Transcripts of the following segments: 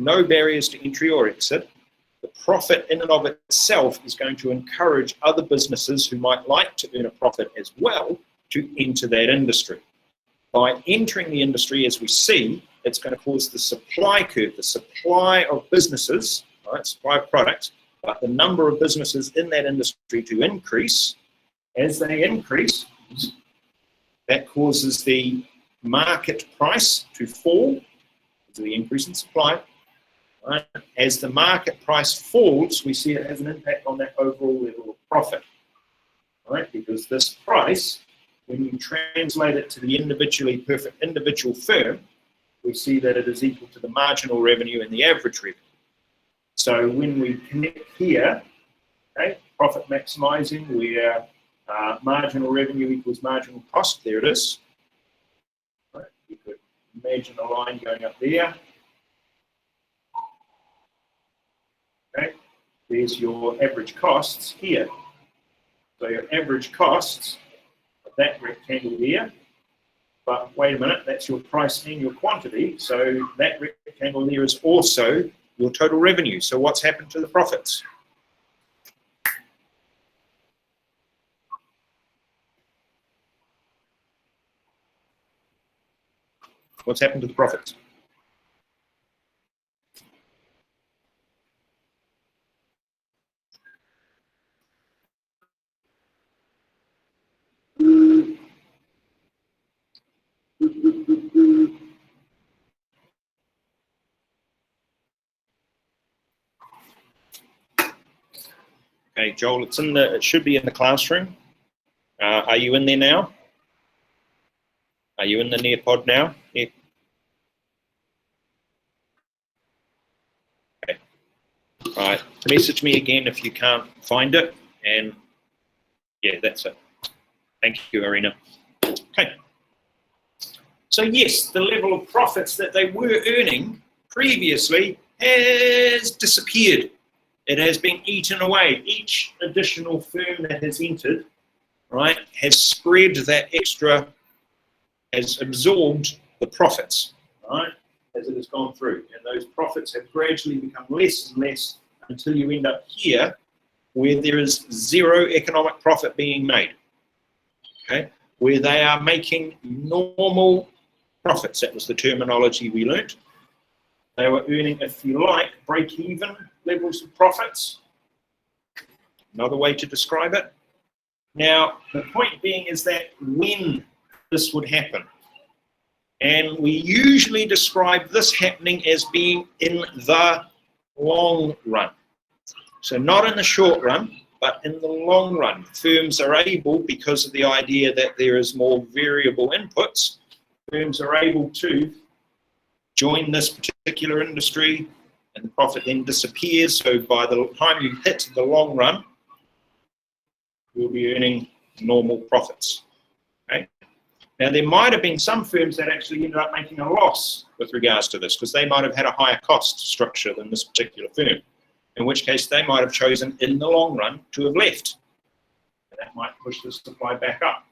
no barriers to entry or exit. The profit in and of itself is going to encourage other businesses who might like to earn a profit as well to enter that industry. By entering the industry, as we see, it's going to cause the supply curve, the supply of businesses, right, supply of products, but the number of businesses in that industry to increase. As they increase, that causes the market price to fall due to the increase in supply. Right? As the market price falls, we see it has an impact on that overall level of profit. Right? Because this price, when you translate it to the individual firm, we see that it is equal to the marginal revenue and the average revenue. So when we connect here, okay, profit maximizing, where marginal revenue equals marginal cost, there it is. Right? You could imagine a line going up there. Okay, there's your average costs here. So your average costs of that rectangle there. But wait a minute, that's your price and your quantity. So that rectangle there is also your total revenue. So what's happened to the profits? What's happened to the profits? Okay, Joel, it should be in the classroom. Are you in there now? Are you in the Nearpod now? Yeah. Okay. All right. Message me again if you can't find it. And yeah, that's it. Thank you, Arena. Okay. So yes, the level of profits that they were earning previously has disappeared. It has been eaten away. Each additional firm that has entered, right, has spread that extra, has absorbed the profits, right, as it has gone through. And those profits have gradually become less and less until you end up here where there is zero economic profit being made, okay, where they are making normal profits. That was the terminology we learnt. They were earning, if you like, break-even levels of profits. Another way to describe it. Now, the point being is that when this would happen, and we usually describe this happening as being in the long run. So not in the short run, but in the long run. Firms are able, because of the idea that there is more variable inputs, firms are able to join this particular industry and the profit then disappears. So by the time you hit the long run, you'll be earning normal profits. Okay? Now, there might have been some firms that actually ended up making a loss with regards to this because they might have had a higher cost structure than this particular firm, in which case they might have chosen in the long run to have left. And that might push the supply back up.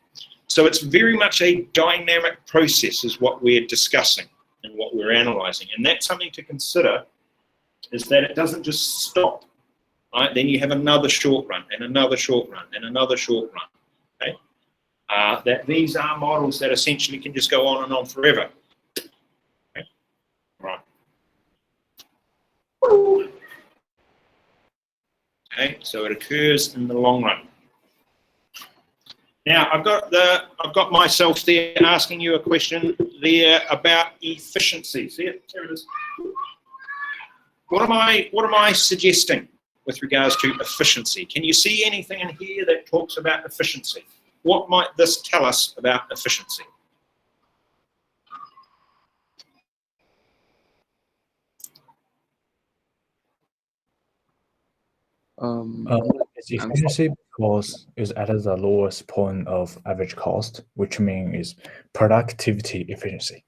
So it's very much a dynamic process is what we're discussing and what we're analysing. And that's something to consider, is that it doesn't just stop. Right? Then you have another short run and another short run and another short run. Okay? That these are models that essentially can just go on and on forever. Okay? Right. Okay, so it occurs in the long run. Now I've got myself there asking you a question there about efficiency. See it? There it is. What am I suggesting with regards to efficiency? Can you see anything in here that talks about efficiency? What might this tell us about efficiency? It's efficiency because it's at the lowest point of average cost, which means productivity efficiency.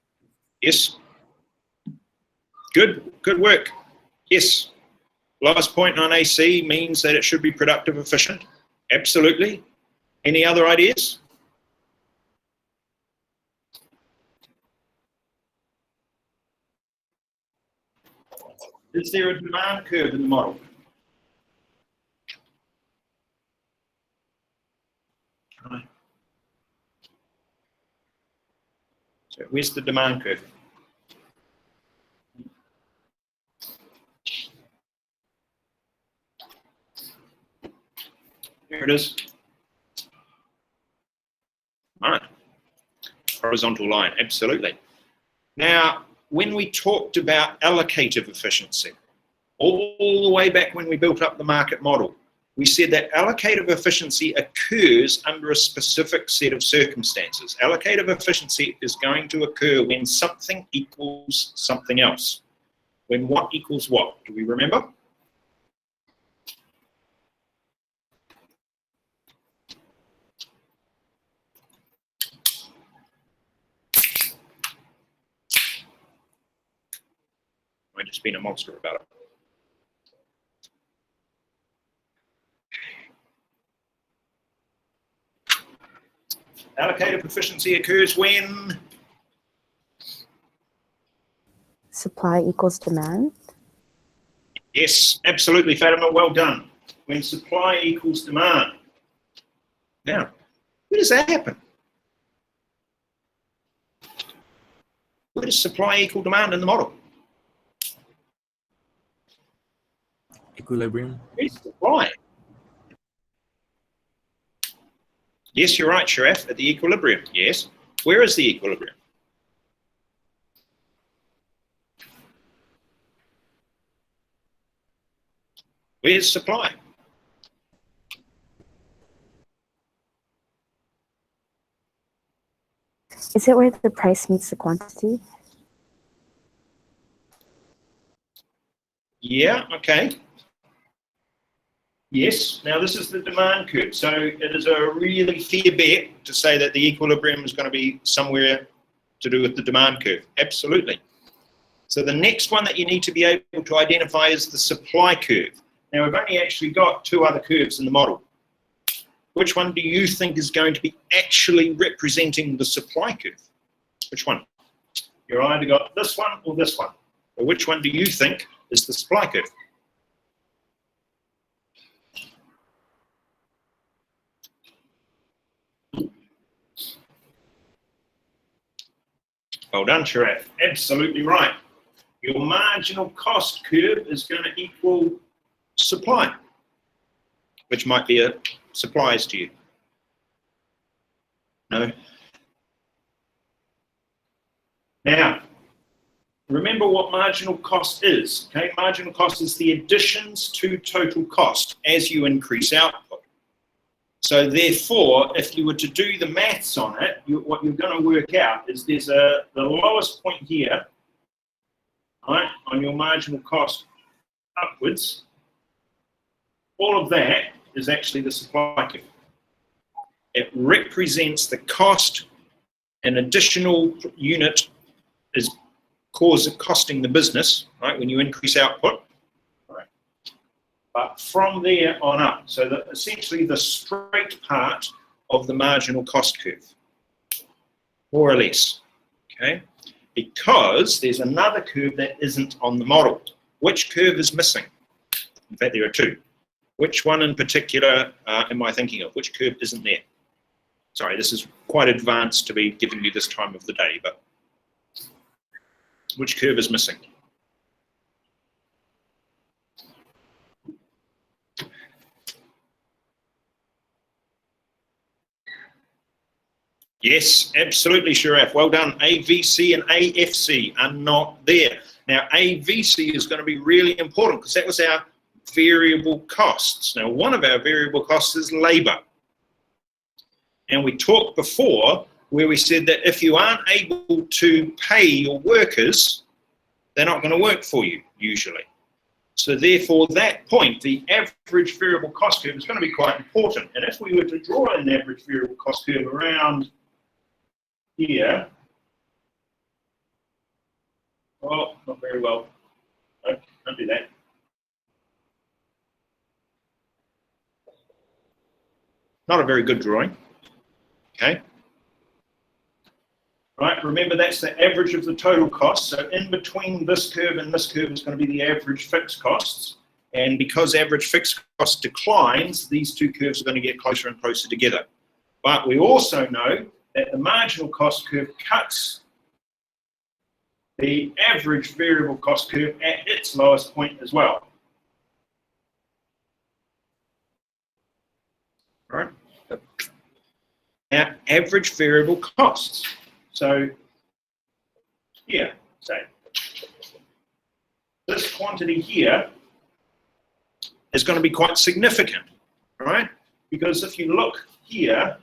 Yes. Good work. Yes. Lowest point on AC means that it should be productive efficient. Absolutely. Any other ideas? Is there a demand curve in the model? Right. So where's the demand curve? Here it is. Right. Horizontal line, absolutely. Now, when we talked about allocative efficiency, all the way back when we built up the market model, we said that allocative efficiency occurs under a specific set of circumstances. Allocative efficiency is going to occur when something equals something else. When what equals what? Do we remember? I've just been a monster about it. Allocative efficiency occurs when supply equals demand. yes, absolutely, Fatima, well done. When supply equals demand. Now, where does that happen? Where does supply equal demand in the model? Equilibrium. Where's supply? Yes, you're right, Sharaf, at the equilibrium, yes. Where is the equilibrium? Where's supply? Is it where the price meets the quantity? Yeah, okay. Yes, now this is the demand curve. So it is a really fair bet to say that the equilibrium is going to be somewhere to do with the demand curve. Absolutely. So the next one that you need to be able to identify is the supply curve. Now we've only actually got two other curves in the model. Which one do you think is going to be actually representing the supply curve? Which one? You've either got this one or this one. But which one do you think is the supply curve? Well done, Sharaf. Absolutely right. Your marginal cost curve is going to equal supply, which might be a surprise to you. No? Now, remember what marginal cost is. Okay, marginal cost is the additions to total cost as you increase output. So therefore, if you were to do the maths on it, what you're going to work out is there's the lowest point here, right, on your marginal cost upwards. All of that is actually the supply curve. It represents the cost an additional unit is costing the business, right, when you increase output. Right. But from there on up, so that essentially the straight part of the marginal cost curve, more or less, okay? Because there's another curve that isn't on the model. Which curve is missing? In fact, there are two. Which one in particular am I thinking of? Which curve isn't there? Sorry, this is quite advanced to be giving you this time of the day, but which curve is missing? Yes, absolutely, Sharaf. Well done. AVC and AFC are not there. Now, AVC is going to be really important because that was our variable costs. Now, one of our variable costs is labor. And we talked before where we said that if you aren't able to pay your workers, they're not going to work for you, usually. So therefore, that point, the average variable cost curve is going to be quite important. And if we were to draw an average variable cost curve around here, oh, not very well. Don't do that. Not a very good drawing. Okay. right? Remember, that's the average of the total cost. So in between this curve and this curve is going to be the average fixed costs. And because average fixed cost declines, these two curves are going to get closer and closer together. But we also know that the marginal cost curve cuts the average variable cost curve at its lowest point as well. Right? Now, average variable costs. So, here, say, this quantity here is going to be quite significant, right? Because if you look here,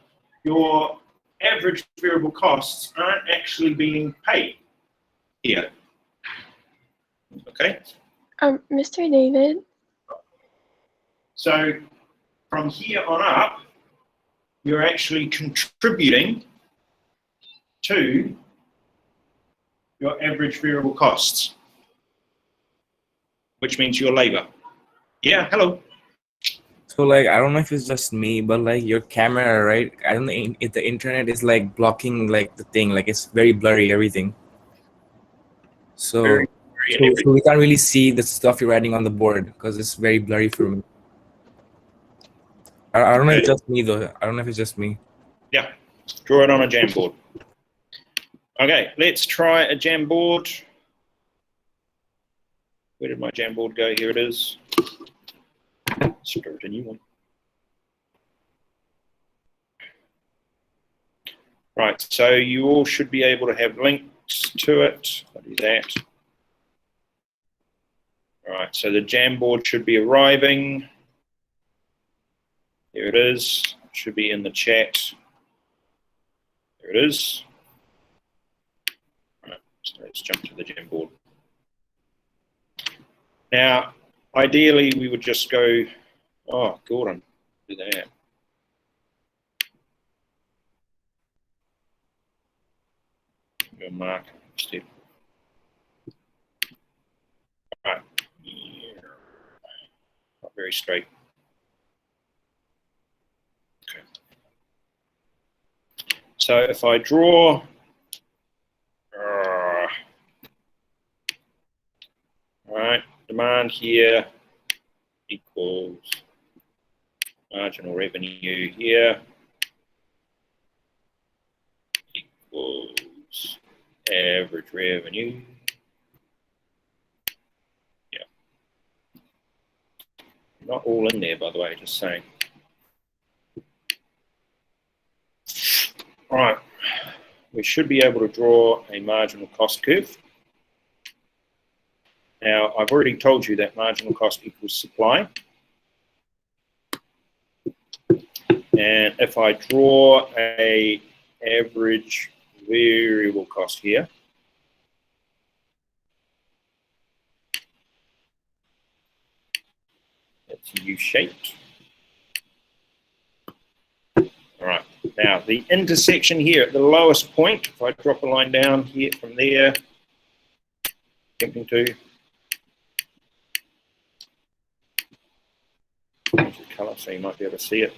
your average variable costs aren't actually being paid here. Okay? Mr. David? So from here on up, you're actually contributing to your average variable costs, which means your labor. Yeah, hello. So like, I don't know if it's just me, but like your camera, right? I don't know if the internet is like blocking like the thing, like it's very blurry, everything. So, so we can't really see the stuff you're writing on the board because it's very blurry for me. I don't know if it's just me though. I don't know if it's just me. Yeah, draw it on a Jamboard. Okay, let's try a Jamboard. Where did my Jamboard go? Here it is. Let's start a new one. Right, so you all should be able to have links to it. I'll do that. All right, so the Jamboard should be arriving. Here it is. It should be in the chat. There it is. All right, so let's jump to the Jamboard. Now, ideally, we would just go, oh, Gordon, do that. Go mark instead. All right. Yeah. Not very straight. Okay. So if I draw, all right, demand here equals marginal revenue here equals average revenue. Yeah. Not all in there, by the way, just saying. All right. We should be able to draw a marginal cost curve. Now, I've already told you that marginal cost equals supply. And if I draw a average variable cost here, it's U-shaped. All right, now the intersection here at the lowest point, if I drop a line down here from there, jumping to, change the color so you might be able to see it.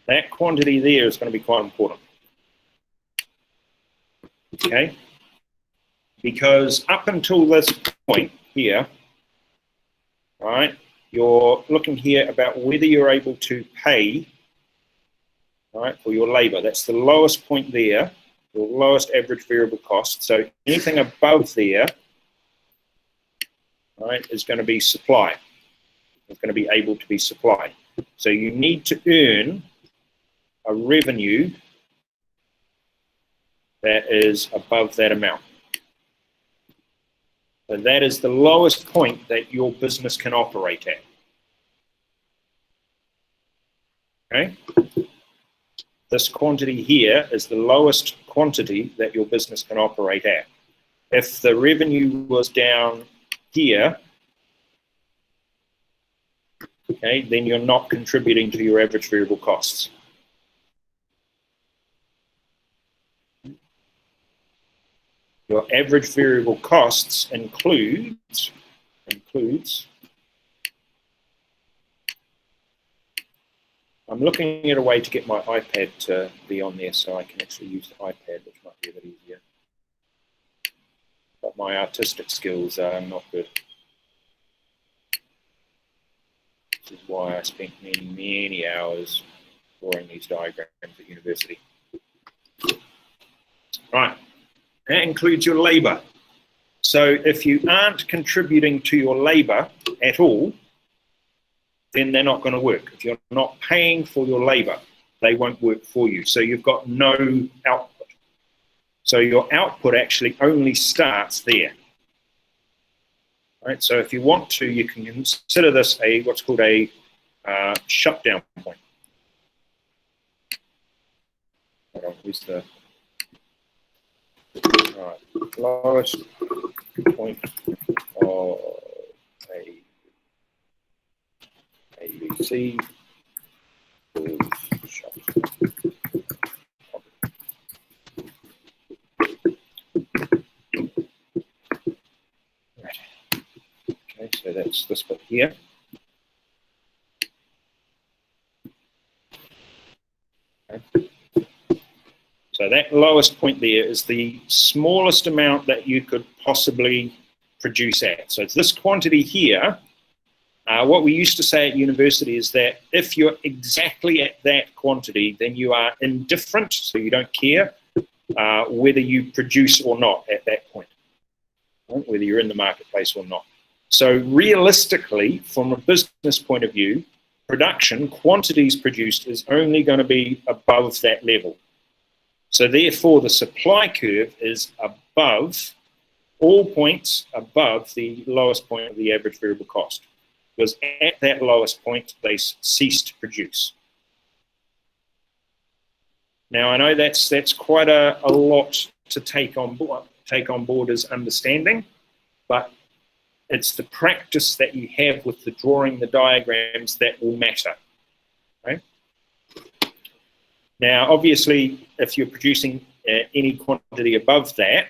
That quantity there is going to be quite important. Okay? Because up until this point here, right, you're looking here about whether you're able to pay, right, for your labor. That's the lowest point there, your lowest average variable cost. So anything above there, right, is going to be supply. It's going to be able to be supply. So you need to earn a revenue that is above that amount. So that is the lowest point that your business can operate at. Okay? This quantity here is the lowest quantity that your business can operate at. If the revenue was down here, okay, then you're not contributing to your average variable costs. Your average variable costs includes I'm looking at a way to get my iPad to be on there so I can actually use the iPad, which might be a bit easier. But my artistic skills are not good. This is why I spent many, many hours drawing these diagrams at university. Right, that includes your labor. So if you aren't contributing to your labor at all, then they're not going to work. If you're not paying for your labor, they won't work for you. So you've got no output. So your output actually only starts there. Right? So if you want to, you can consider this a what's called a shutdown point. Hold on, where's the lowest point of a ABC is shutdown. Okay, so that's this bit here. Okay. So that lowest point there is the smallest amount that you could possibly produce at. So it's this quantity here. What we used to say at university is that if you're exactly at that quantity, then you are indifferent, so you don't care whether you produce or not at that point, right? Whether you're in the marketplace or not. So realistically, from a business point of view, production, quantities produced is only going to be above that level. So therefore, the supply curve is above, all points above the lowest point of the average variable cost. Because at that lowest point, they cease to produce. Now, I know that's quite a lot to take on board as understanding, but it's the practice that you have with the drawing the diagrams that will matter. Okay? Now, obviously, if you're producing any quantity above that,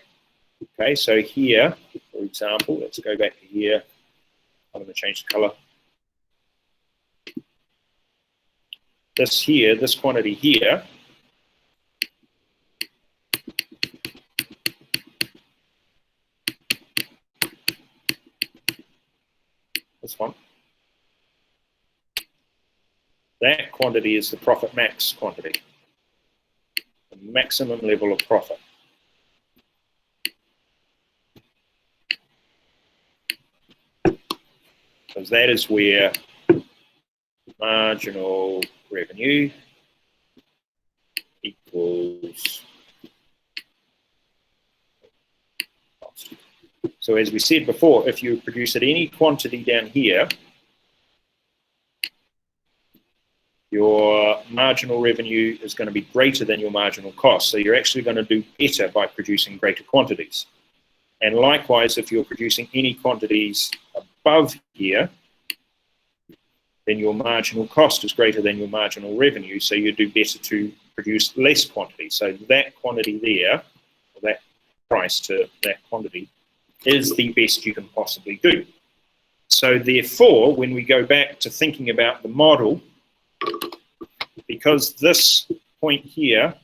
okay, so here, for example, let's go back to here. I'm going to change the color. This here, this quantity here, this one, that quantity is the profit max quantity, the maximum level of profit. Because that is where marginal revenue equals cost. So as we said before, if you produce at any quantity down here, your marginal revenue is going to be greater than your marginal cost. So you're actually going to do better by producing greater quantities. And likewise, if you're producing any quantities above here, then your marginal cost is greater than your marginal revenue, so you do better to produce less quantity. So that quantity there, or that price to that quantity, is the best you can possibly do. So therefore, when we go back to thinking about the model, because this point here,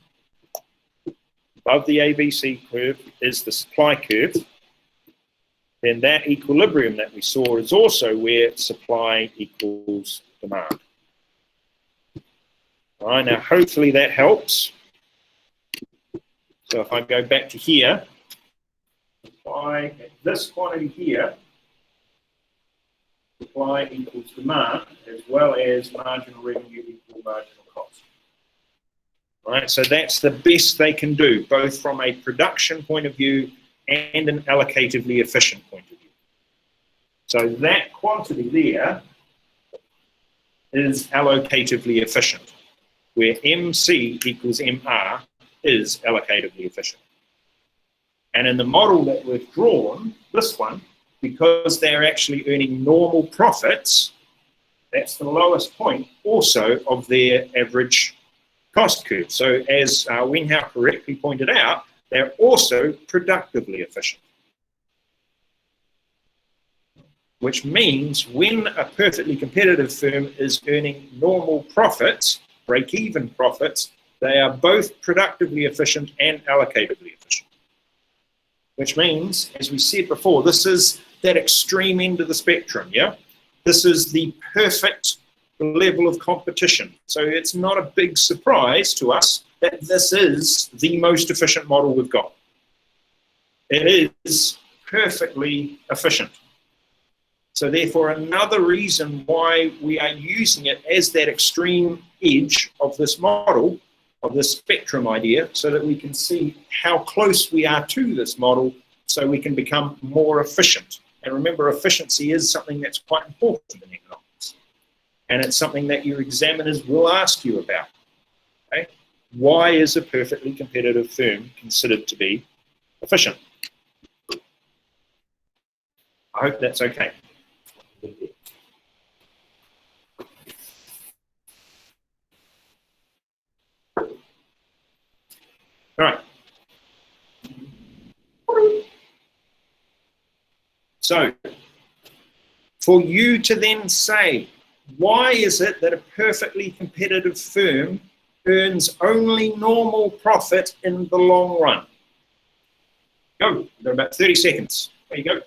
above the ABC curve, is the supply curve, then that equilibrium that we saw is also where supply equals demand. All right, now hopefully that helps. So if I go back to here, supply at this quantity here, supply equals demand, as well as marginal revenue equals marginal cost. All right, so that's the best they can do, both from a production point of view and an allocatively efficient point of view. So that quantity there is allocatively efficient, where MC equals MR is allocatively efficient. And in the model that we've drawn, this one, because they're actually earning normal profits, that's the lowest point also of their average cost curve. So as Wenhao correctly pointed out, they're also productively efficient. which means when a perfectly competitive firm is earning normal profits, break-even profits, they are both productively efficient and allocatively efficient. Which means, as we said before, this is that extreme end of the spectrum, yeah? This is the perfect level of competition. So it's not a big surprise to us that this is the most efficient model we've got. It is perfectly efficient. So therefore, another reason why we are using it as that extreme edge of this model, of this spectrum idea, so that we can see how close we are to this model so we can become more efficient. And remember, efficiency is something that's quite important in economics. And it's something that your examiners will ask you about. Okay? Why is a perfectly competitive firm considered to be efficient? I hope that's okay. All right. So, for you to then say, why is it that a perfectly competitive firm earns only normal profit in the long run? Go. You've got about 30 seconds. There you go.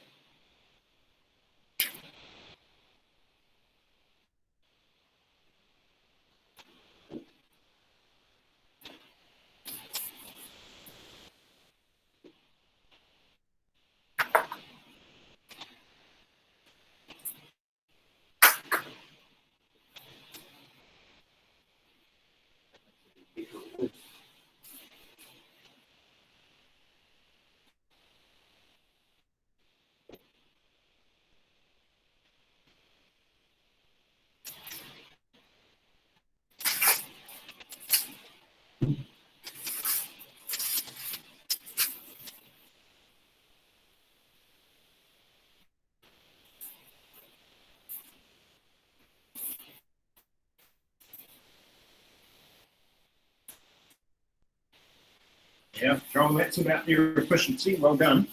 Yeah, John, that's about their efficiency. Well done.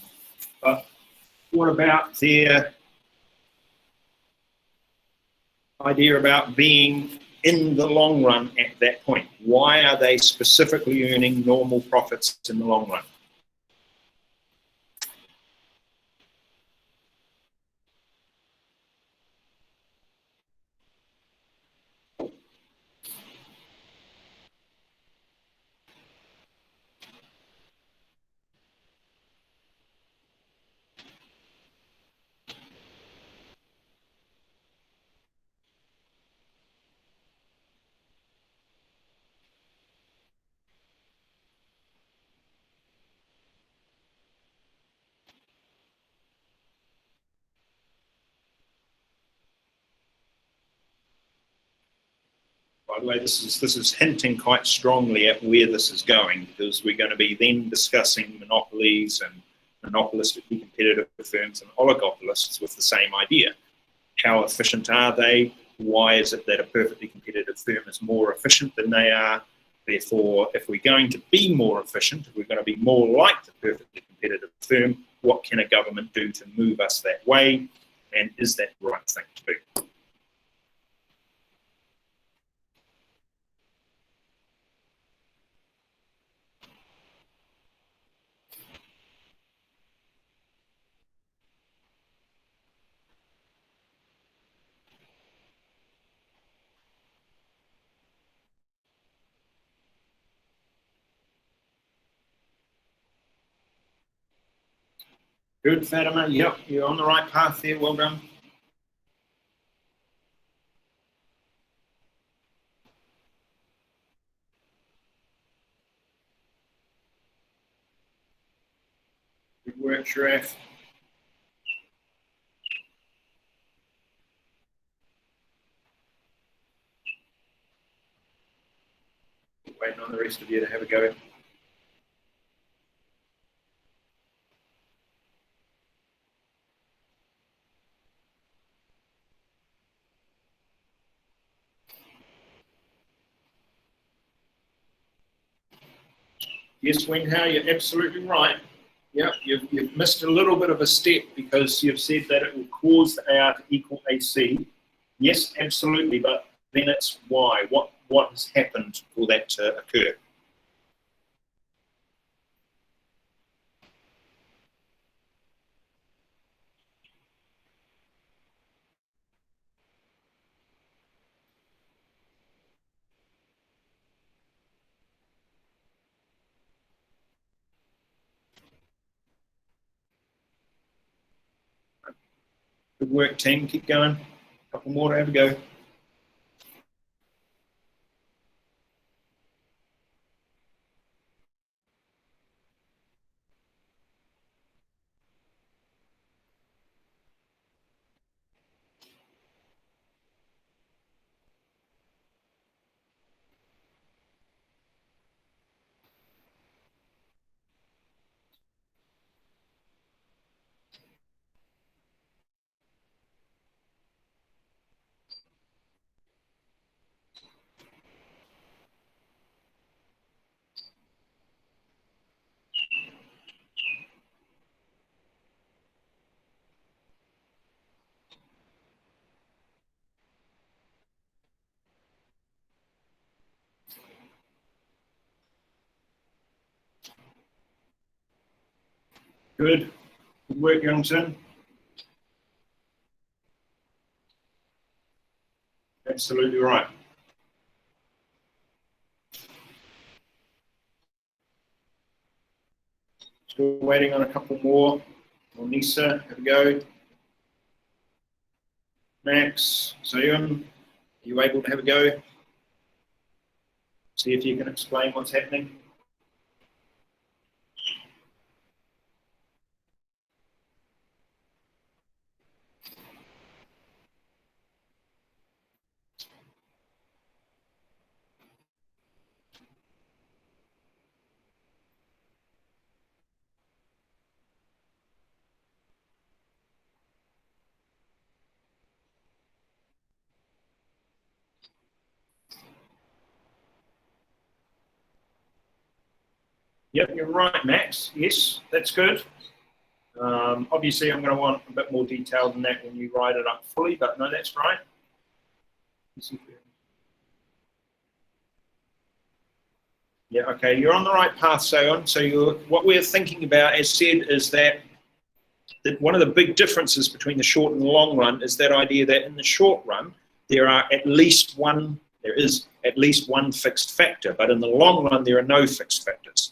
But what about their idea about being in the long run at that point? Why are they specifically earning normal profits in the long run? By the way, this is hinting quite strongly at where this is going, because we're going to be then discussing monopolies and monopolistically competitive firms and oligopolists with the same idea. How efficient are they? Why is it that a perfectly competitive firm is more efficient than they are? Therefore, if we're going to be more efficient, if we're going to be more like the perfectly competitive firm, what can a government do to move us that way? And is that the right thing to do? Good, Fatima. Yep, you're on the right path there. Well done. Good work, Sharaf. Waiting on the rest of you to have a go. Yes, Wenhao, you're absolutely right. Yeah, you've missed a little bit of a step because you've said that it will cause AR to equal AC. Yes, absolutely, but then it's why. What has happened for that to occur? Good work, team. Keep going. A couple more to have a go. Good. Good work, Youngson. Absolutely right. Still waiting on a couple more. Nisa, have a go. Max, Zayun, are you able to have a go? See if you can explain what's happening. Yep, you're right, Max. Yes, that's good. Obviously, I'm going to want a bit more detail than that when you write it up fully, but no, that's right. Yeah, okay, you're on the right path, Seon. So what we're thinking about, as said, is that one of the big differences between the short and the long run is that idea that in the short run, there is at least one fixed factor, but in the long run, there are no fixed factors.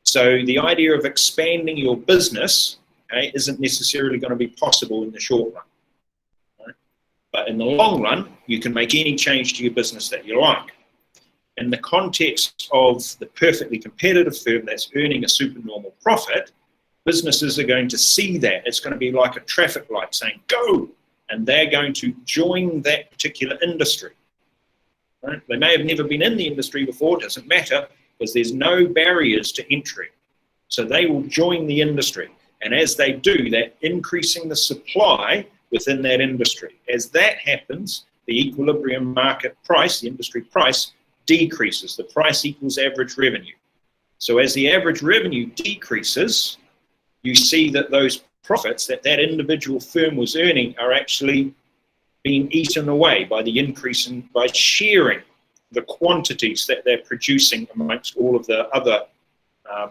So the idea of expanding your business, okay, isn't necessarily going to be possible in the short run. Right? But in the long run, you can make any change to your business that you like. In the context of the perfectly competitive firm that's earning a supernormal profit, businesses are going to see that. It's going to be like a traffic light saying, go, and they're going to join that particular industry. Right? They may have never been in the industry before, it doesn't matter, because there's no barriers to entry. So they will join the industry. And as they do, they're increasing the supply within that industry. As that happens, the equilibrium market price, the industry price, decreases. The price equals average revenue. So as the average revenue decreases, you see that those profits that that individual firm was earning are actually being eaten away by the increase in, by sharing the quantities that they're producing amongst all of the other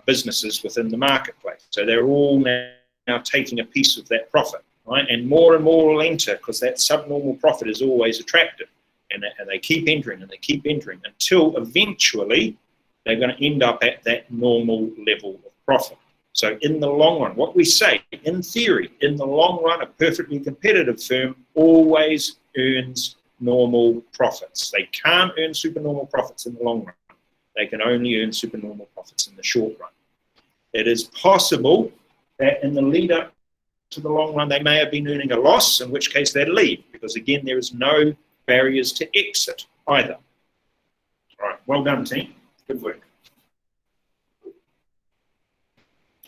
businesses within the marketplace. So they're all now taking a piece of that profit, right? And more will enter because that subnormal profit is always attractive. And they keep entering and they keep entering until eventually they're going to end up at that normal level of profit. So in the long run, what we say, in theory, in the long run, a perfectly competitive firm always earns normal profits. They can't earn supernormal profits in the long run. They can only earn supernormal profits in the short run. It is possible that in the lead up to the long run, they may have been earning a loss, in which case they'd leave, because again, there is no barriers to exit either. All right, well done, team. Good work.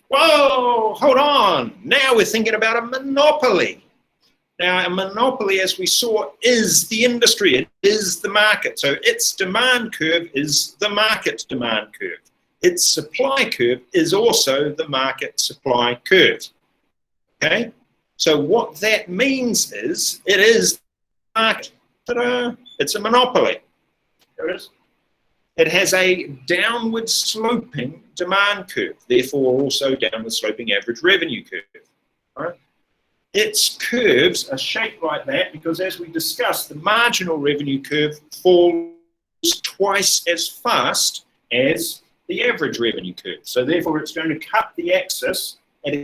Whoa, hold on. Now we're thinking about a monopoly. Now, a monopoly, as we saw, is the industry. It is the market. So its demand curve is the market demand curve. its supply curve is also the market supply curve. Okay? So what that means is it is market. Ta-da! It's a monopoly. There it is. It has a downward sloping demand curve, therefore also downward sloping average revenue curve. Right? Its curves are shaped like that because, as we discussed, the marginal revenue curve falls twice as fast as the average revenue curve. So therefore it's going to cut the axis at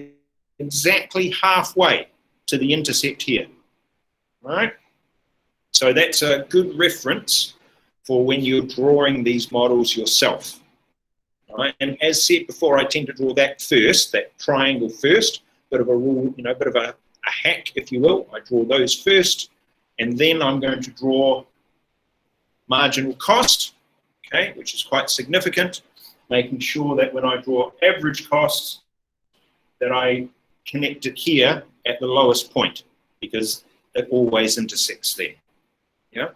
exactly halfway to the intercept here. Right? So that's a good reference for when you're drawing these models yourself. Right? And as said before, I tend to draw that first, that triangle first, bit of a rule, you know, bit of a hack, if you will. I draw those first, and then I'm going to draw marginal cost, okay, which is quite significant, making sure that when I draw average costs, that I connect it here at the lowest point, because it always intersects there. Yeah?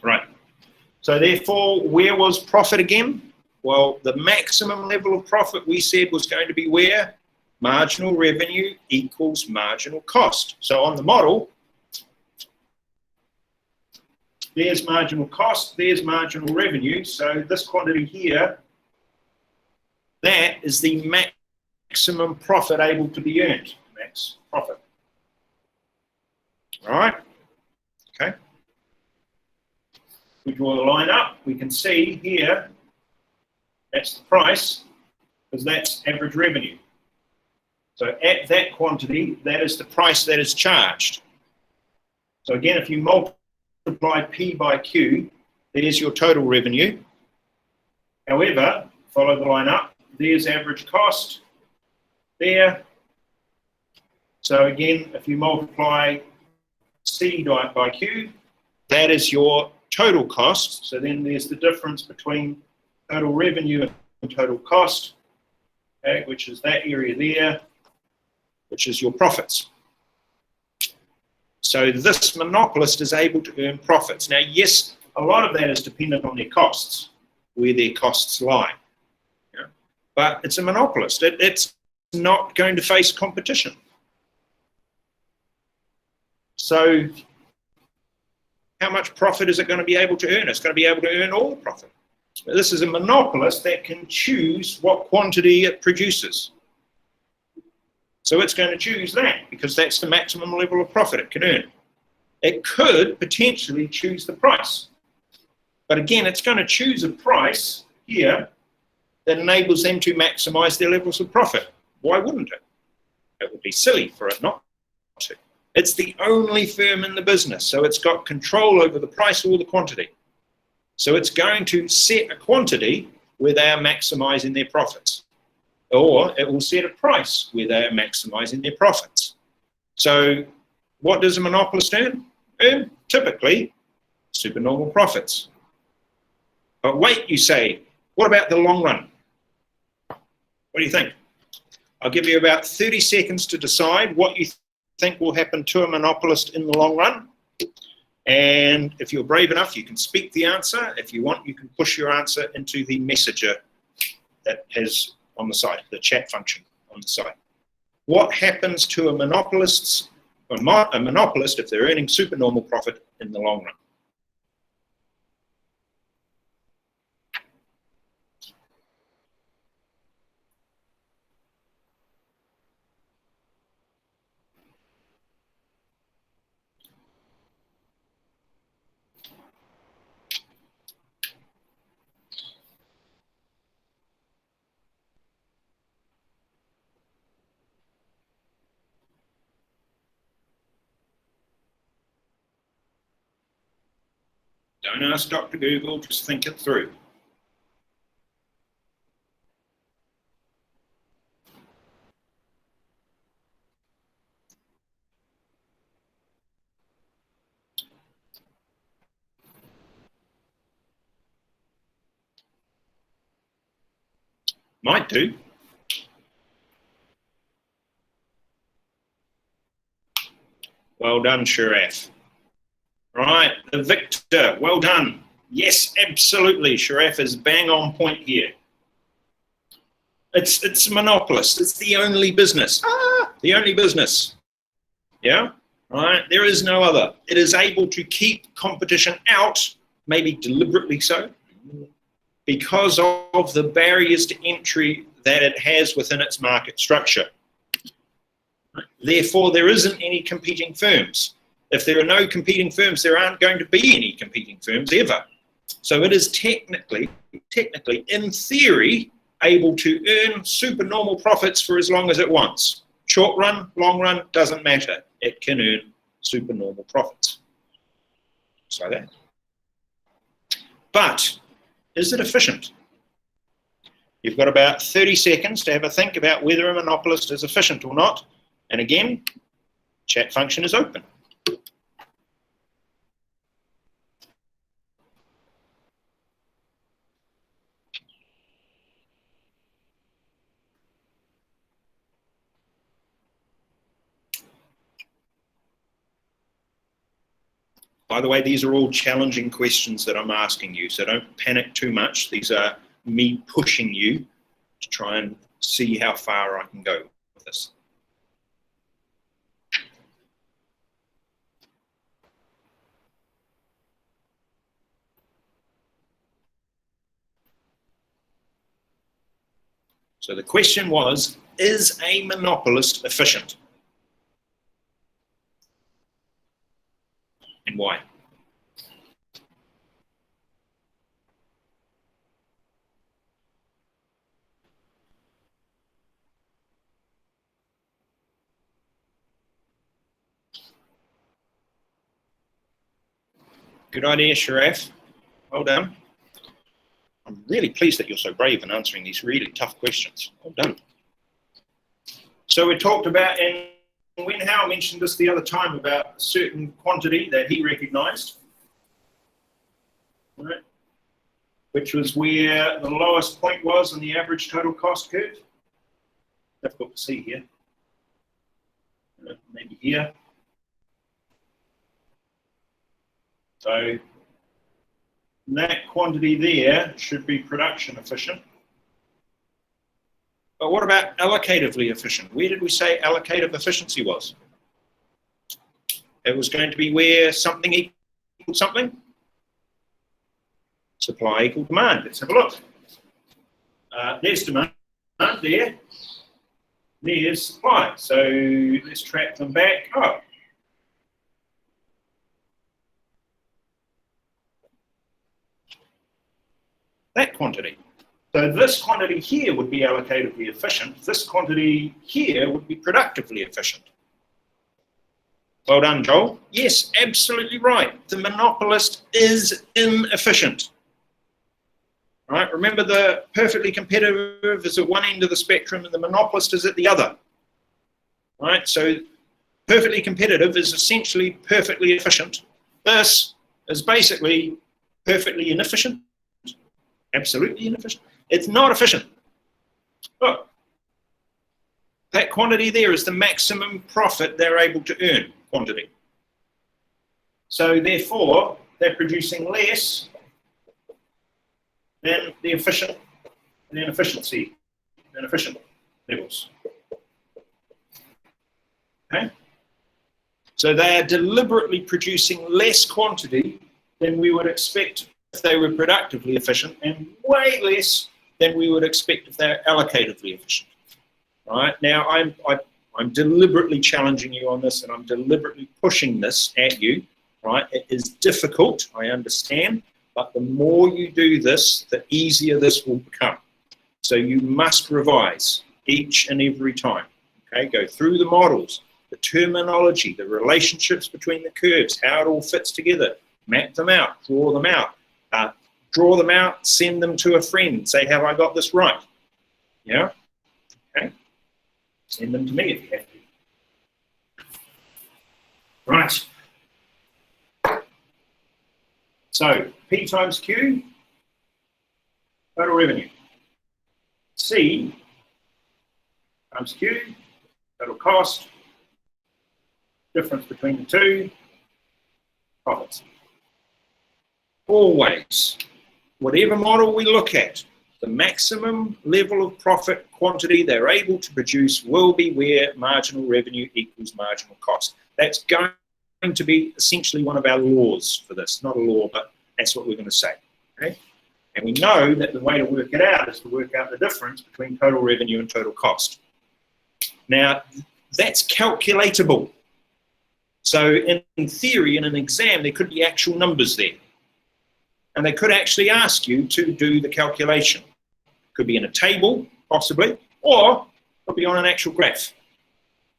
Right. So therefore, where was profit again? Well, the maximum level of profit we said was going to be where? Marginal revenue equals marginal cost. So on the model, there's marginal cost, there's marginal revenue. So this quantity here, that is the maximum profit able to be earned. Max profit. All right? Okay. We draw the line up, we can see here, that's the price, because that's average revenue. So at that quantity, that is the price that is charged. So again, if you multiply P by Q, there's your total revenue. However, follow the line up, there's average cost there. So again, if you multiply C by Q, that is your total cost. So then there's the difference between total revenue and total cost, okay, which is that area there, which is your profits. So this monopolist is able to earn profits. Now, yes, a lot of that is dependent on their costs, where their costs lie. Yeah? But it's a monopolist. It's not going to face competition. So how much profit is it going to be able to earn? It's going to be able to earn all the profit. This is a monopolist that can choose what quantity it produces. So it's going to choose that because that's the maximum level of profit it can earn. It could potentially choose the price. But again, it's going to choose a price here that enables them to maximize their levels of profit. Why wouldn't it? It would be silly for it not to. It's the only firm in the business, so it's got control over the price or the quantity. So it's going to set a quantity where they are maximizing their profits. Or it will set a price where they are maximizing their profits. So what does a monopolist earn? Earn typically supernormal profits. But wait, you say, what about the long run? What do you think? I'll give you about 30 seconds to decide what you think will happen to a monopolist in the long run. And if you're brave enough, you can speak the answer. If you want, you can push your answer into the messenger that has on the side, the chat function on the side. What happens to a monopolist if they're earning supernormal profit in the long run? Don't ask Dr. Google, just think it through. Might do. Well done, Sharaf. Right, the victor, well done. Yes, absolutely, Sharaf is bang on point here. It's a monopolist. It's the only business. The only business. Yeah? Right? There is no other. It is able to keep competition out, maybe deliberately so, because of the barriers to entry that it has within its market structure. Therefore, there isn't any competing firms. If there are no competing firms, there aren't going to be any competing firms ever. So it is technically, in theory, able to earn supernormal profits for as long as it wants. Short run, long run, doesn't matter. It can earn supernormal profits. Just like that. But is it efficient? You've got about 30 seconds to have a think about whether a monopolist is efficient or not. And again, chat function is open. By the way, these are all challenging questions that I'm asking you, so don't panic too much. These are me pushing you to try and see how far I can go with this. So the question was, is a monopolist efficient? And why? Good idea, Sharaf. Well done. I'm really pleased that you're so brave in answering these really tough questions. Well done. So we talked about, and Wen Hao mentioned this the other time about a certain quantity that he recognized, right, which was where the lowest point was on the average total cost curve. Difficult to see here. Maybe here. So that quantity there should be production efficient. But what about allocatively efficient? Where did we say allocative efficiency was? It was going to be where something equaled something. Supply equal demand. Let's have a look. There's demand there. There's supply. So let's track them back. Oh. That quantity. So this quantity here would be allocatively efficient. This quantity here would be productively efficient. Well done, Joel. Yes, absolutely right. The monopolist is inefficient. Right? Remember, the perfectly competitive is at one end of the spectrum and the monopolist is at the other. Right? So perfectly competitive is essentially perfectly efficient. This is basically perfectly inefficient. Absolutely inefficient. It's not efficient. Look, that quantity there is the maximum profit they're able to earn quantity. So therefore, they're producing less than the efficient levels. Okay? So they are deliberately producing less quantity than we would expect if they were productively efficient, and way less than we would expect if they're allocatively efficient. Right? Now, I'm deliberately challenging you on this, and I'm deliberately pushing this at you. Right? It is difficult, I understand, but the more you do this, the easier this will become. So you must revise each and every time. Okay? Go through the models, the terminology, the relationships between the curves, how it all fits together. Map them out, draw them out. Draw them out, send them to a friend, say, have I got this right? Yeah? Okay? Send them to me if you have to. Right. So, P times Q, total revenue. C times Q, total cost, difference between the two, profits. Always, whatever model we look at, The maximum level of profit quantity they're able to produce will be where marginal revenue equals marginal cost. That's going to be essentially one of our laws for this. Not a law, but that's what we're going to say. Okay? And we know that the way to work it out is to work out the difference between total revenue and total cost. Now, that's calculatable. So in theory, in an exam, there could be actual numbers there. And they could actually ask you to do the calculation. Could be in a table, possibly, or could be on an actual graph,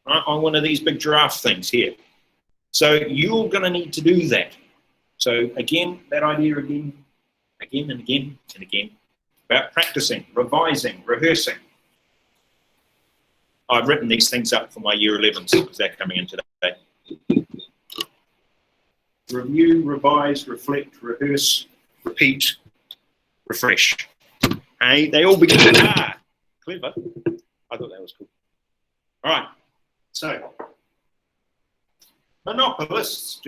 right, on one of these big giraffe things here. So you're going to need to do that. So again, that idea again and again and again, about practicing, revising, rehearsing. I've written these things up for my year 11s because they're coming in today. Review, revise, reflect, rehearse, repeat, refresh. Hey, they all begin with clever. I thought that was cool. All right, so monopolists,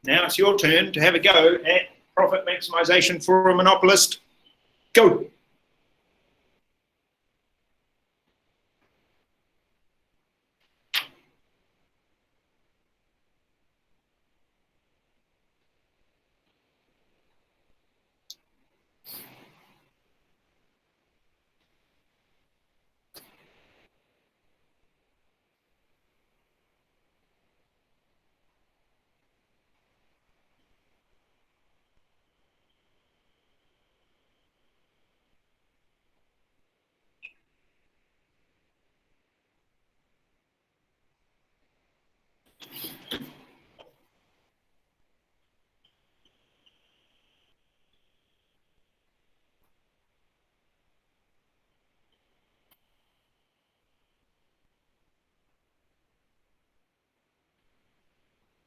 Now it's your turn to have a go at profit maximization for a monopolist. Go.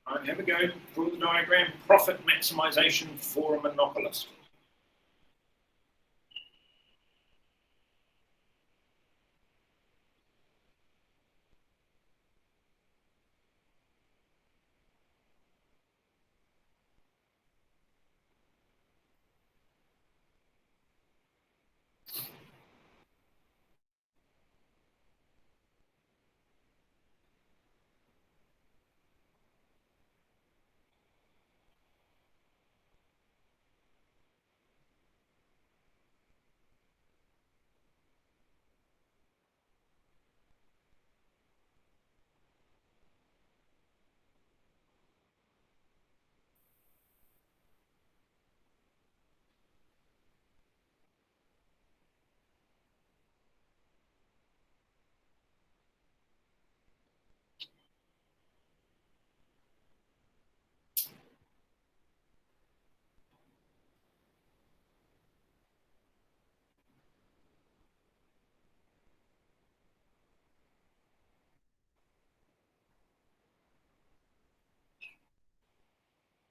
All right, have a go. Draw the diagram. Profit maximization for a monopolist.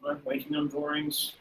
Right, waiting on drawings.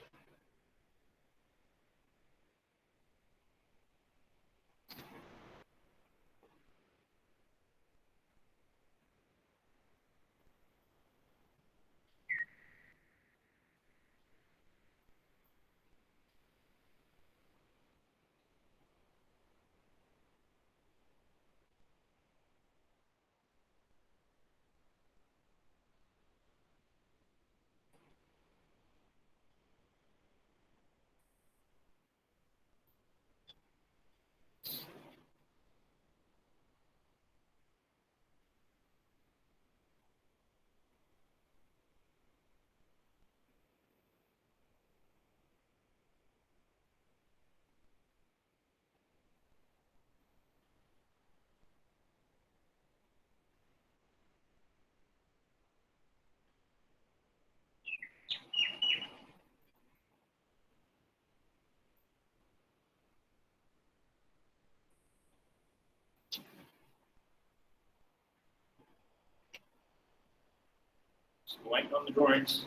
Still waiting on the drawings.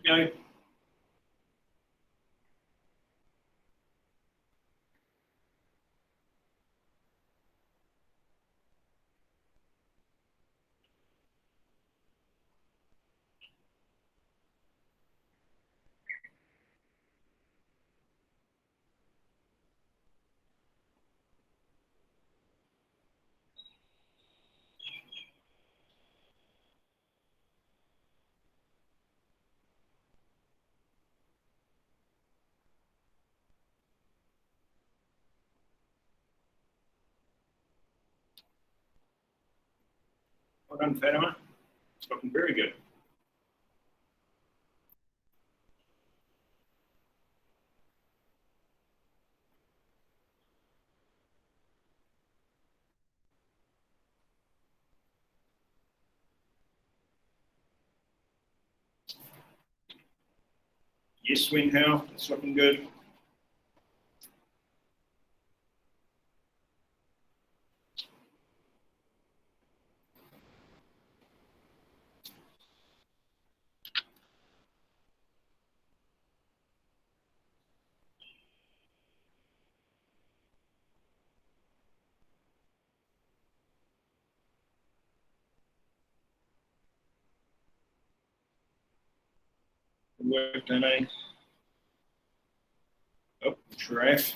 There we go. Well done, Fatima. It's looking very good. Yes, Wenhao, it's looking good. Good work, Dane. Oh, giraffe.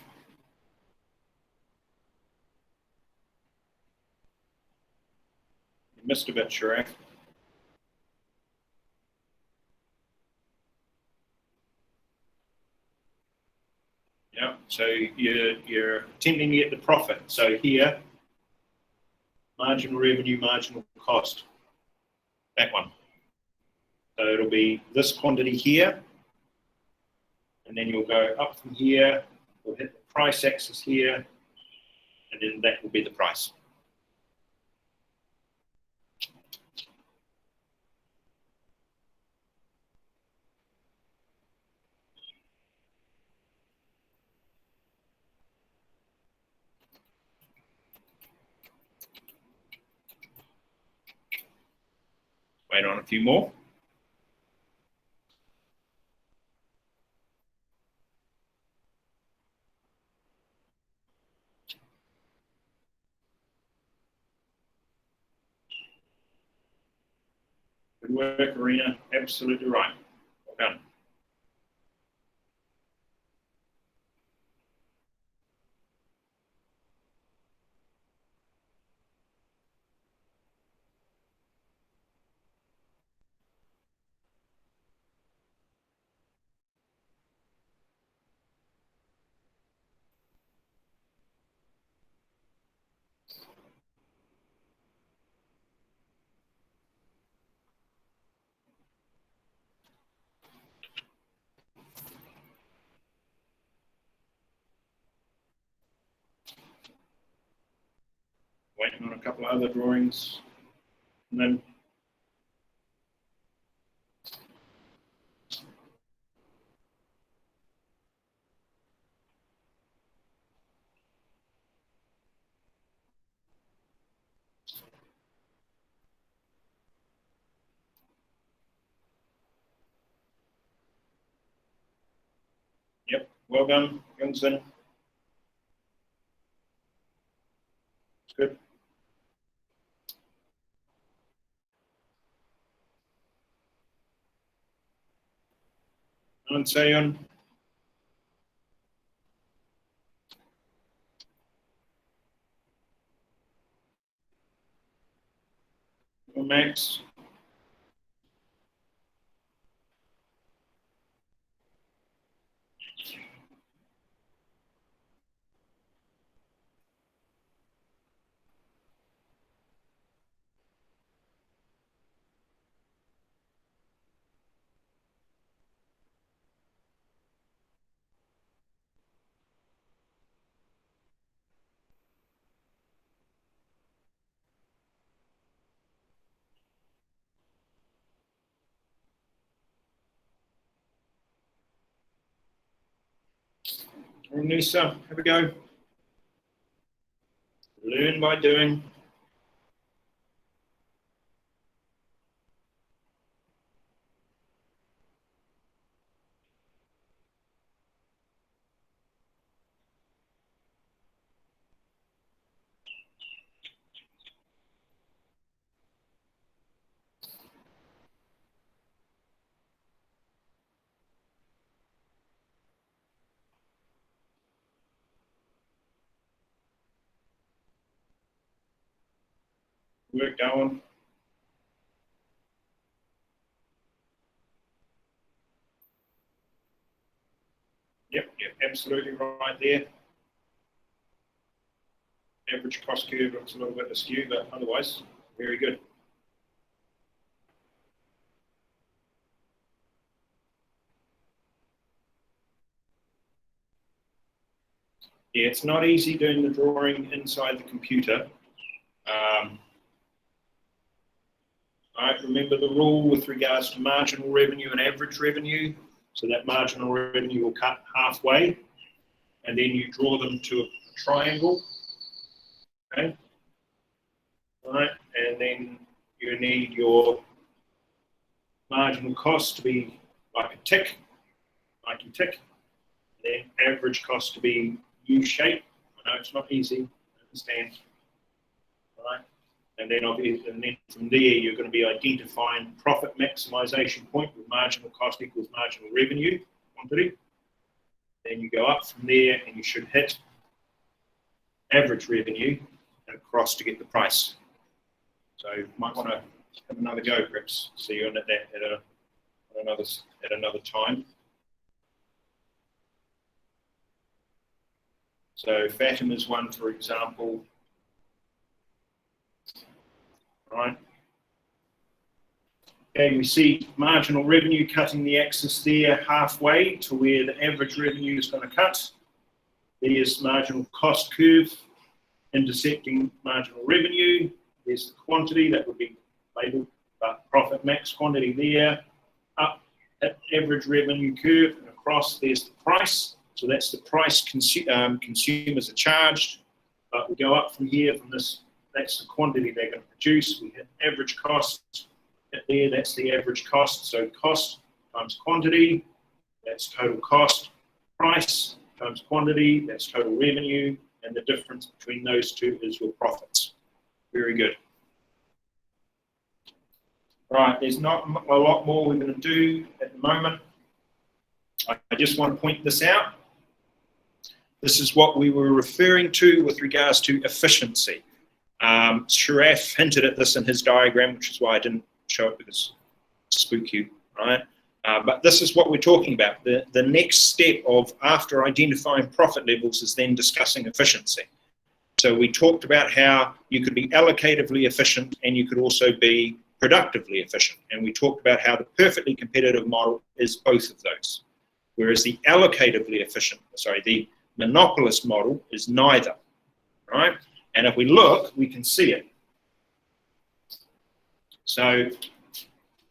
You missed a bit, giraffe. Yeah, so you're attempting to get the profit. So here, marginal revenue, marginal cost. That one. So it'll be this quantity here, and then you'll go up from here, we'll hit the price axis here, and then that will be the price. Wait on a few more. Good work, Arena. Absolutely right. Well done. Waiting on a couple of other drawings. And then yep, well done, Youngson. It's good. And Sayon. Max. And Lisa, have a go. Learn by doing. Work going. Yep, absolutely right there. Average cost curve looks a little bit askew, but otherwise, very good. Yeah, it's not easy doing the drawing inside the computer. Right, remember the rule with regards to marginal revenue and average revenue. So that marginal revenue will cut halfway, and then you draw them to a triangle. Okay. Right, and then you need your marginal cost to be like a tick, like you tick, and then average cost to be U-shaped. I know it's not easy, I understand. Right. And then from there, you're going to be identifying profit maximization point with marginal cost equals marginal revenue quantity. Then you go up from there, and you should hit average revenue and across to get the price. So you might want to have another go, perhaps. See you on that at another time. So Fatima's one, for example. Right. Okay, we see marginal revenue cutting the axis there halfway to where the average revenue is going to cut. There's marginal cost curve intersecting marginal revenue. There's the quantity that would be labeled profit max quantity there. Up at average revenue curve and across there's the price. So that's the price consumers are charged. But we go up from here from this. That's the quantity they're going to produce. We hit average cost there, that's the average cost. So cost times quantity, that's total cost. Price times quantity, that's total revenue. And the difference between those two is your profits. Very good. Right, there's not a lot more we're going to do at the moment. I just want to point this out. This is what we were referring to with regards to efficiency. Sharaf hinted at this in his diagram, which is why I didn't show it because it spook you, right? But this is what we're talking about. The next step of after identifying profit levels is then discussing efficiency. So we talked about how you could be allocatively efficient and you could also be productively efficient. And we talked about how the perfectly competitive model is both of those. Whereas the allocatively efficient, the monopolist model is neither, right? And if we look, we can see it. So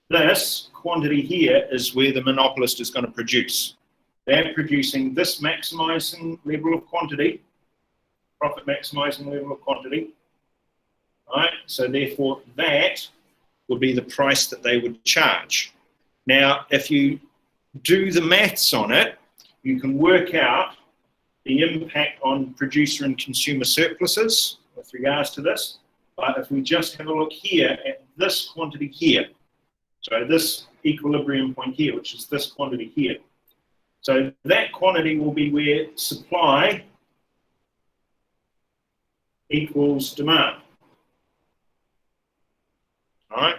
this quantity here is where the monopolist is going to produce. They're producing this maximizing level of quantity, profit maximizing level of quantity, right? So therefore that would be the price that they would charge. Now, if you do the maths on it, you can work out the impact on producer and consumer surpluses with regards to this. But if we just have a look here at this quantity here, so this equilibrium point here, which is this quantity here. So that quantity will be where supply equals demand, all right?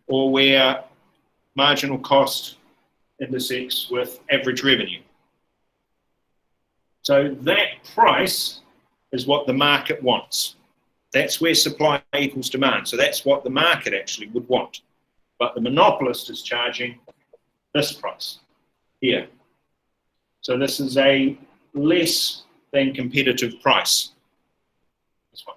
Or where marginal cost intersects with average revenue. So that price is what the market wants. That's where supply equals demand. So that's what the market actually would want. But the monopolist is charging this price here. So this is a less than competitive price. This one.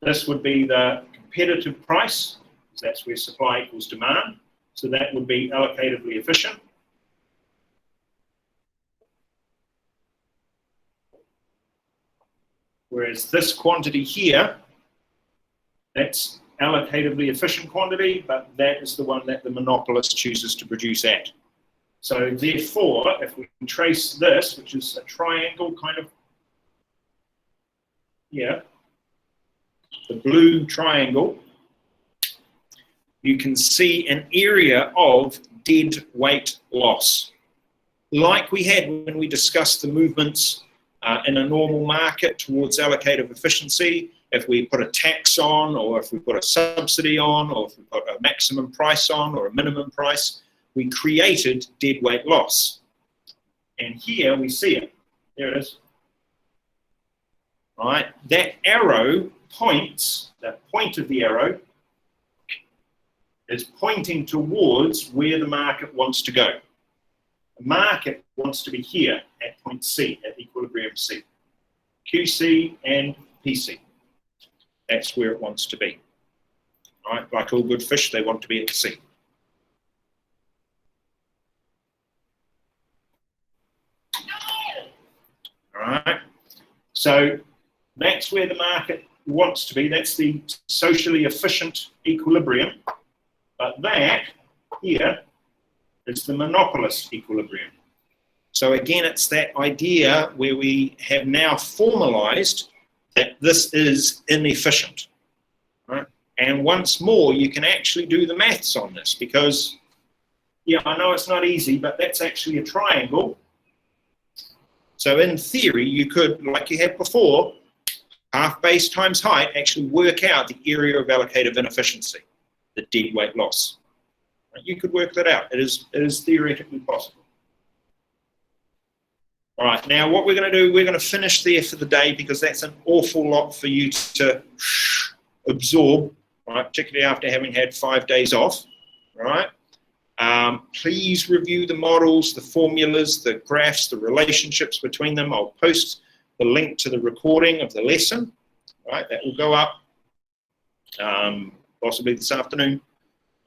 This would be the competitive price, because that's where supply equals demand. So that would be allocatively efficient. Whereas this quantity here, that's allocatively efficient quantity, but that is the one that the monopolist chooses to produce at. So therefore, if we trace this, which is a triangle kind of, yeah, the blue triangle, you can see an area of dead weight loss. Like we had when we discussed the movements in a normal market towards allocative efficiency, if we put a tax on, or if we put a subsidy on, or if we put a maximum price on, or a minimum price, we created dead weight loss. And here we see it. There it is. All right. That arrow points, that point of the arrow is pointing towards where the market wants to go. The market wants to be here at point C, at equilibrium C. QC and PC. That's where it wants to be. Right? Like all good fish, they want to be at sea. All right. So that's where the market wants to be. That's the socially efficient equilibrium. But that here is the monopolist equilibrium. So again, it's that idea where we have now formalized that this is inefficient. Right? And once more, you can actually do the maths on this because, yeah, I know it's not easy, but that's actually a triangle. So in theory, you could, like you had before, half base times height, actually work out the area of allocative inefficiency, the dead weight loss. You could work that out. It is theoretically possible. All right, now what we're going to do, we're going to finish there for the day because that's an awful lot for you to absorb, right? Particularly after having had 5 days off, right? Please review the models, the formulas, the graphs, the relationships between them. I'll post the link to the recording of the lesson, right? That will go up possibly this afternoon,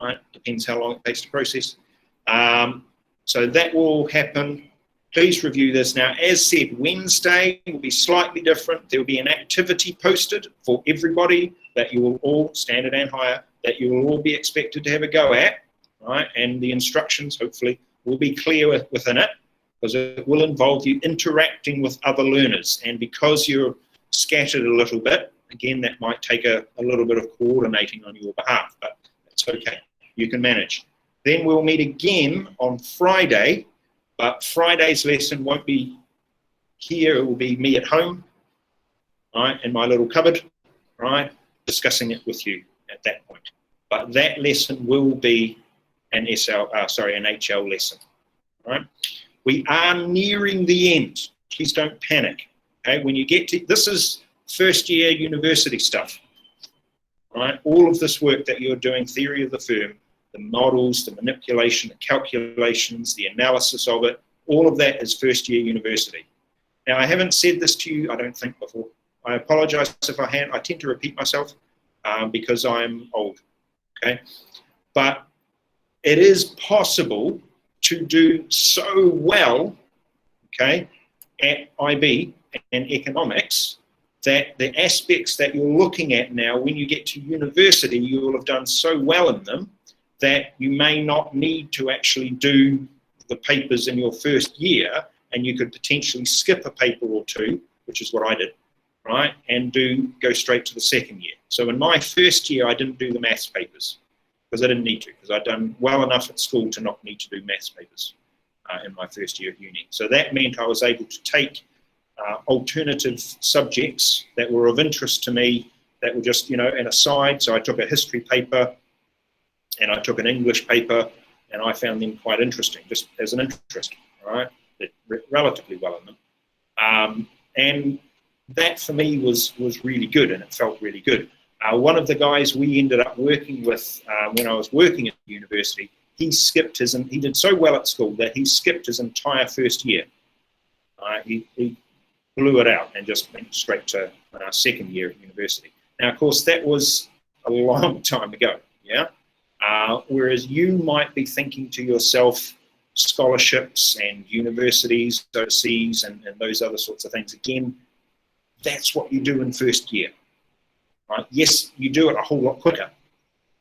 right? Depends how long it takes to process. So that will happen. Please review this. Now, as said, Wednesday will be slightly different. There will be an activity posted for everybody that you will all, standard and higher, that you will all be expected to have a go at, right? And the instructions, hopefully, will be clear within it because it will involve you interacting with other learners. And because you're scattered a little bit, again, that might take a little bit of coordinating on your behalf, but it's okay. You can manage. Then we'll meet again on Friday. But Friday's lesson won't be here, it will be me at home, right, in my little cupboard, right, discussing it with you at that point. But that lesson will be an HL lesson, right? We are nearing the end. Please don't panic, okay? When you get to, this is first year university stuff, right? All of this work that you're doing, theory of the firm, the models, the manipulation, the calculations, the analysis of it, all of that is first year university. Now, I haven't said this to you, I don't think, before. I apologize if I have. I tend to repeat myself because I'm old, okay? But it is possible to do so well, okay, at IB and economics that the aspects that you're looking at now, when you get to university, you will have done so well in them that you may not need to actually do the papers in your first year, and you could potentially skip a paper or two, which is what I did, right, and go straight to the second year. So in my first year, I didn't do the maths papers because I didn't need to, because I'd done well enough at school to not need to do maths papers in my first year at uni. So that meant I was able to take alternative subjects that were of interest to me that were just, an aside. So I took a history paper, and I took an English paper, and I found them quite interesting, just as an interest, all right? Did relatively well in them. And that for me was really good, and it felt really good. One of the guys we ended up working with when I was working at the university, he did so well at school that he skipped his entire first year. He blew it out and just went straight to second year at university. Now, of course, that was a long time ago, yeah? Whereas you might be thinking to yourself, scholarships and universities overseas and those other sorts of things. Again, that's what you do in first year. Right? Yes, you do it a whole lot quicker,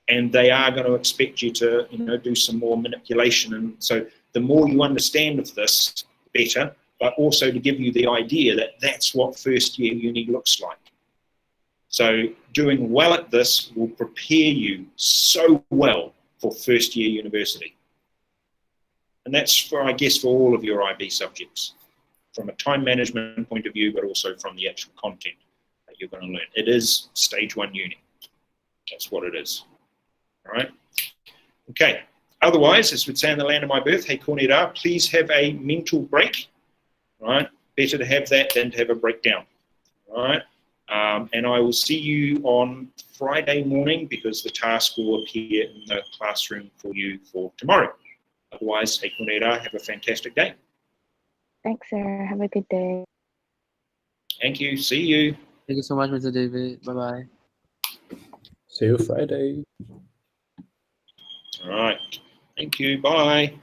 and they are going to expect you to, do some more manipulation. And so the more you understand of this, the better, but also to give you the idea that that's what first year uni looks like. So doing well at this will prepare you so well for first year university. And that's for all of your IB subjects, from a time management point of view, but also from the actual content that you're going to learn. It is stage 1 uni. That's what it is. All right. Okay. Otherwise, as we'd say in the land of my birth, hey, Corneda, please have a mental break. All right. Better to have that than to have a breakdown. All right. And I will see you on Friday morning because the task will appear in the classroom for you for tomorrow. Otherwise, hey, Corneda, have a fantastic day. Thanks, sir. Have a good day. Thank you. See you. Thank you so much, Mr. David. Bye bye. See you Friday. All right. Thank you. Bye.